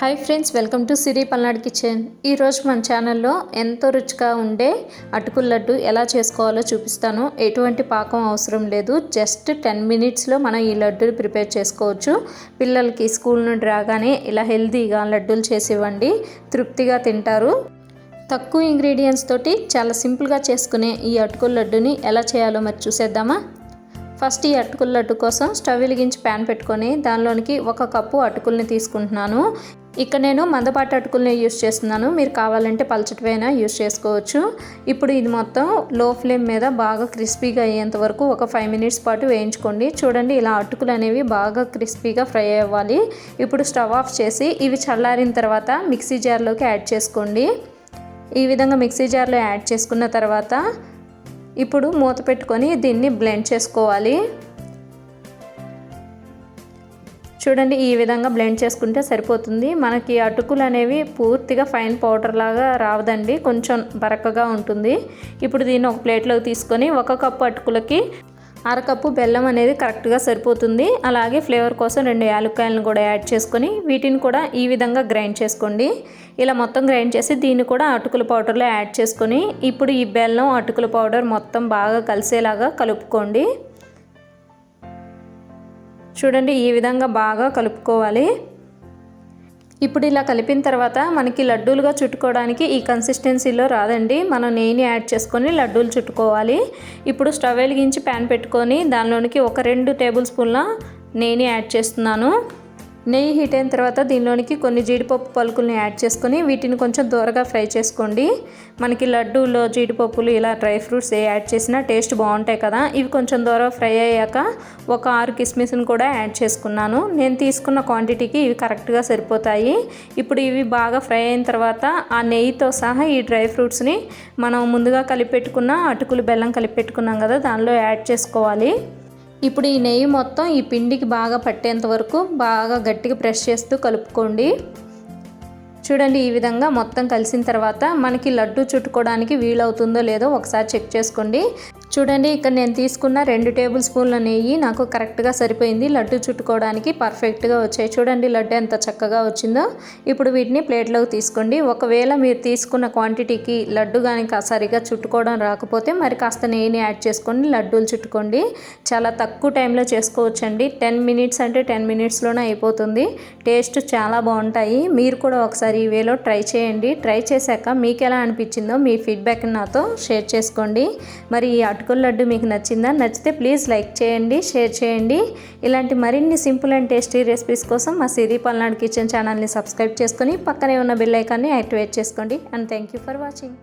Hi friends, welcome to Siri Palnadu kitchen. ఈరోజు మన ఛానల్లో ఎంతో రుచిగా ఉండే అటుకుల లడ్డు ఎలా చేసుకోవాలో చూపిస్తాను. ఎటువంటి పాకం అవసరం లేదు, జస్ట్ 10 మినిట్స్లో మనం ఈ లడ్డూని ప్రిపేర్ చేసుకోవచ్చు. పిల్లలకి స్కూల్ నుండి రాగానే ఇలా హెల్తీగా లడ్డూలు చేసి ఇవ్వండి, తృప్తిగా తింటారు. తక్కువ ఇంగ్రీడియంట్స్ తోటి చాలా సింపుల్గా చేసుకునే ఈ అటుకుల లడ్డుని ఎలా చేయాలో మరి చూసేద్దామా. ఫస్ట్ ఈ అటుకుల లడ్డు కోసం స్టవ్ వెలిగించి ప్యాన్ పెట్టుకొని దానిలోనికి 1 కప్పు అటుకుల్ని తీసుకుంటున్నాను. ఇక్కడ నేను మందపాటి అటుకుల్ని యూస్ చేస్తున్నాను, మీరు కావాలంటే పలచటివైనా యూస్ చేసుకోవచ్చు. ఇప్పుడు ఇది మొత్తం లో ఫ్లేమ్ మీద బాగా క్రిస్పీగా అయ్యేంత వరకు ఒక 5 మినిట్స్ పాటు వేయించుకోండి. చూడండి, ఇలా అటుకులు అనేవి బాగా క్రిస్పీగా ఫ్రై అవ్వాలి. ఇప్పుడు స్టవ్ ఆఫ్ చేసి ఇవి చల్లారిన తర్వాత మిక్సీ జార్లోకి యాడ్ చేసుకోండి. ఈ విధంగా మిక్సీ జార్లో యాడ్ చేసుకున్న తర్వాత ఇప్పుడు మూత పెట్టుకొని దీన్ని బ్లెండ్ చేసుకోవాలి. చూడండి, ఈ విధంగా బ్లెండ్ చేసుకుంటే సరిపోతుంది. మనకి అటుకులు అనేవి పూర్తిగా ఫైన్ పౌడర్ లాగా రావదండి, కొంచెం బరకగా ఉంటుంది. ఇప్పుడు దీన్ని ఒక ప్లేట్లోకి తీసుకొని 1 కప్పు అటుకులకి 1/2 కప్పు బెల్లం అనేది కరెక్ట్గా సరిపోతుంది. అలాగే ఫ్లేవర్ కోసం 2 యాలక్కాయలను కూడా యాడ్ చేసుకొని వీటిని కూడా ఈ విధంగా గ్రైండ్ చేసుకోండి. ఇలా మొత్తం గ్రైండ్ చేసి దీన్ని కూడా అటుకుల పౌడర్లో యాడ్ చేసుకొని ఇప్పుడు ఈ బెల్లం అటుకుల పౌడర్ మొత్తం బాగా కలిసేలాగా కలుపుకోండి. చూడండి, ఈ విధంగా బాగా కలుపుకోవాలి. ఇప్పుడు ఇలా కలిపిన తర్వాత మనకి లడ్డూలుగా చుట్టుకోవడానికి ఈ కన్సిస్టెన్సీలో రాదండి, మనం నెయ్యిని యాడ్ చేసుకొని లడ్డూలు చుట్టుకోవాలి. ఇప్పుడు స్టవ్ వెలిగించి ప్యాన్ పెట్టుకొని దానిలోనికి ఒక 2 టేబుల్ స్పూన్ల నెయ్యిని యాడ్ చేస్తున్నాను. నెయ్యి హీట్ అయిన తర్వాత దీనిలోనికి కొన్ని జీడిపప్పు పలుకుల్ని యాడ్ చేసుకొని వీటిని కొంచెం దూరగా ఫ్రై చేసుకోండి. మనకి లడ్డూలో జీడిపప్పులు ఇలా డ్రై ఫ్రూట్స్ యాడ్ చేసినా టేస్ట్ బాగుంటాయి కదా. ఇవి కొంచెం దూరం ఫ్రై అయ్యాక ఒక 6 కిస్మిస్ని కూడా యాడ్ చేసుకున్నాను. నేను తీసుకున్న క్వాంటిటీకి ఇవి కరెక్ట్గా సరిపోతాయి. ఇప్పుడు ఇవి బాగా ఫ్రై అయిన తర్వాత ఆ నెయ్యితో సహా ఈ డ్రై ఫ్రూట్స్ని మనం ముందుగా కలిపెట్టుకున్న అటుకులు బెల్లం కలిపెట్టుకున్నాం కదా, దానిలో యాడ్ చేసుకోవాలి. ఇప్పుడు ఈ నెయ్యి మొత్తం ఈ పిండికి బాగా పట్టేంత వరకు బాగా గట్టిగా ప్రెస్ చేస్తూ కలుపుకోండి. చూడండి, ఈ విధంగా మొత్తం కలిసిన తర్వాత మనకి లడ్డు చుట్టుకోవడానికి వీలవుతుందో లేదో ఒకసారి చెక్ చేసుకోండి. చూడండి, ఇక్కడ నేను తీసుకున్న 2 టేబుల్ స్పూన్ల నెయ్యి నాకు కరెక్ట్గా సరిపోయింది. లడ్డు చుట్టుకోవడానికి పర్ఫెక్ట్గా వచ్చాయి. చూడండి, లడ్డు ఎంత చక్కగా వచ్చిందో. ఇప్పుడు వీటిని ప్లేట్లోకి తీసుకోండి. ఒకవేళ మీరు తీసుకున్న క్వాంటిటీకి లడ్డు కానీ సరిగా చుట్టుకోవడం రాకపోతే మరి కాస్త నెయ్యిని యాడ్ చేసుకొని లడ్డూలు చుట్టుకోండి. చాలా తక్కువ టైంలో చేసుకోవచ్చండి. 10 మినిట్స్ అంటే 10 మినిట్స్లోనే అయిపోతుంది. టేస్ట్ చాలా బాగుంటాయి. మీరు కూడా ఒకసారి ఈ వేలో ట్రై చేయండి. ట్రై చేశాక మీకు ఎలా అనిపించిందో మీ ఫీడ్బ్యాక్ నాతో షేర్ చేసుకోండి. మరి ఈ అటుకుల లడ్డు మీకు నచ్చిందా? నచ్చితే ప్లీజ్ లైక్ చేయండి, షేర్ చేయండి. ఇలాంటి మరిన్ని సింపుల్ అండ్ టేస్టీ రెసిపీస్ కోసం మా సిరి పల్నాడు కిచెన్ ఛానల్ని సబ్స్క్రైబ్ చేసుకొని పక్కనే ఉన్న బెల్ ఐకాన్ని యాక్టివేట్ చేసుకోండి. And thank you for watching.